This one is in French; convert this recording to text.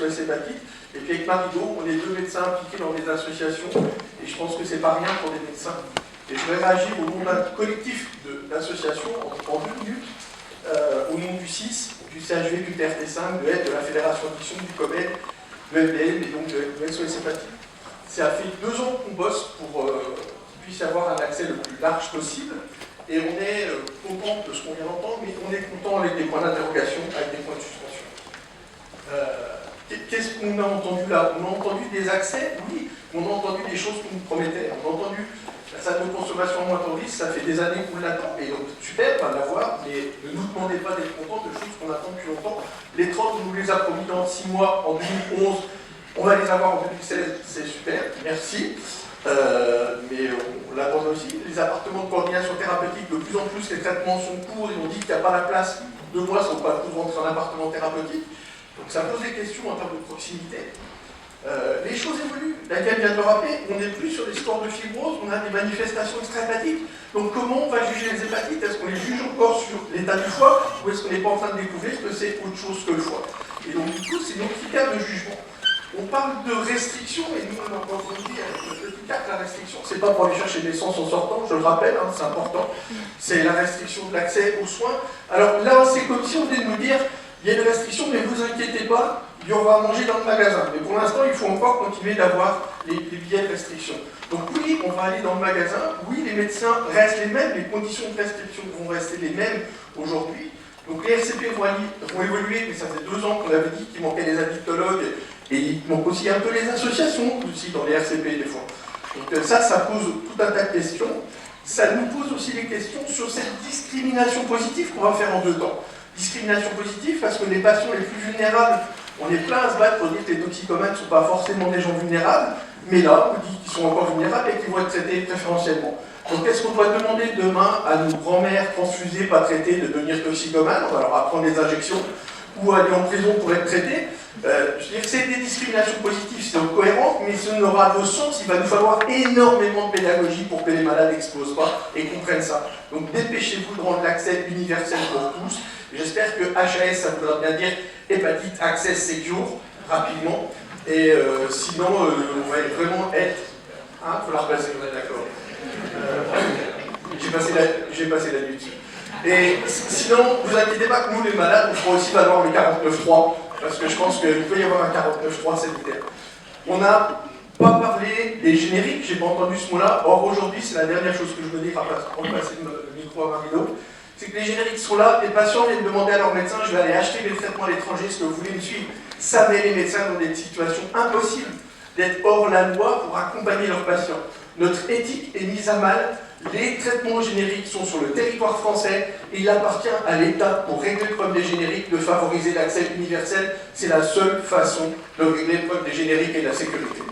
SOS Hépatite. Et puis avec Marido, on est deux médecins impliqués dans des associations, et je pense que c'est pas rien pour des médecins. Et je vais réagir au nom d'un collectif d'associations en 2 minutes, au nom du CIS, du CHV, du TRT5, de l'aide de la Fédération Addiction, du COMED, de MDM et donc de SOS Hépatite. Ça fait 2 ans qu'on bosse pour qu'il puisse y avoir un accès le plus large possible. Et on est content de ce qu'on vient d'entendre, mais on est content avec des points d'interrogation, avec des points de suspension. Qu'est-ce qu'on a entendu là? On a entendu des accès, oui. On a entendu des choses qu'on nous promettait. On a entendu la salle de consommation à moindre risque, ça fait des années qu'on l'attend, et donc super, on va l'avoir, mais ne nous demandez pas d'être contents de choses qu'on attend depuis longtemps. Les trottes, on nous les a promis dans 6 mois, en 2011, on va les avoir en 2016, c'est super, merci. Mais on l'attend aussi. Les appartements de coordination thérapeutique, de plus en plus les traitements sont courts et on dit qu'il n'y a pas la place. 2 mois sont pas tous rentrer en appartement thérapeutique. Donc ça pose des questions en termes de proximité. Les choses évoluent. Laquelle vient de le rappeler, on n'est plus sur des scores de fibrose, on a des manifestations extra-hépatiques. Donc comment on va juger les hépatites? Est-ce qu'on les juge encore sur l'état du foie ou est-ce qu'on n'est pas en train de découvrir que c'est autre chose que le foie? Et donc du coup, c'est nos critères de jugement. On parle de restriction, et nous, on a encore dit avec le petit cas que la restriction, c'est pas pour aller chercher des sens en sortant, je le rappelle, hein, c'est important, c'est la restriction de l'accès aux soins. Alors là, c'est comme si on venait de nous dire, il y a une restriction, mais vous inquiétez pas, il y aura à manger dans le magasin. Mais pour l'instant, il faut encore continuer d'avoir les billets de restriction. Donc oui, on va aller dans le magasin, oui, les médecins restent les mêmes, les conditions de restriction vont rester les mêmes aujourd'hui. Donc les RCP vont évoluer, mais ça fait 2 ans qu'on avait dit qu'il manquait des addictologues, et il manque aussi un peu les associations aussi dans les RCP des fois. Donc ça pose tout un tas de questions. Ça nous pose aussi des questions sur cette discrimination positive qu'on va faire en 2 temps. Discrimination positive parce que les patients les plus vulnérables, on est plein à se battre pour dire que les toxicomanes ne sont pas forcément des gens vulnérables, mais là, on dit qu'ils sont encore vulnérables et qu'ils vont être traités préférentiellement. Donc est-ce qu'on doit demander demain à nos grands-mères transfusées, pas traitées, de devenir toxicomanes? On va leur apprendre des injections ou aller en prison pour être traités. Je veux dire, c'est des discriminations positives, c'est cohérent, mais ce n'aura de sens, il va nous falloir énormément de pédagogie pour que les malades n'explosent pas et comprennent ça. Donc dépêchez-vous de rendre l'accès universel pour tous. J'espère que HAS, ça voudra bien dire hépatite access secure, rapidement. Et sinon, on va vraiment être... Hein, il faut la repasser, on est d'accord. J'ai passé la nuit dessus. Et sinon, vous inquiétez pas que nous, les malades, on fera aussi valoir le 49.3, parce que je pense qu'il peut y avoir un 49.3 sanitaire. On n'a pas parlé des génériques, j'ai pas entendu ce mot-là. Or, aujourd'hui, c'est la dernière chose que je veux dire après passer le micro à Marido. C'est que les génériques sont là, les patients viennent demander à leur médecin, je vais aller acheter des traitements à l'étranger, est-ce que vous voulez me suivre? Ça met les médecins dans des situations impossibles d'être hors la loi pour accompagner leurs patients. Notre éthique est mise à mal, les traitements génériques sont sur le territoire français et il appartient à l'État, pour régler le problème des génériques, de favoriser l'accès universel. C'est la seule façon de régler le problème des génériques et de la sécurité.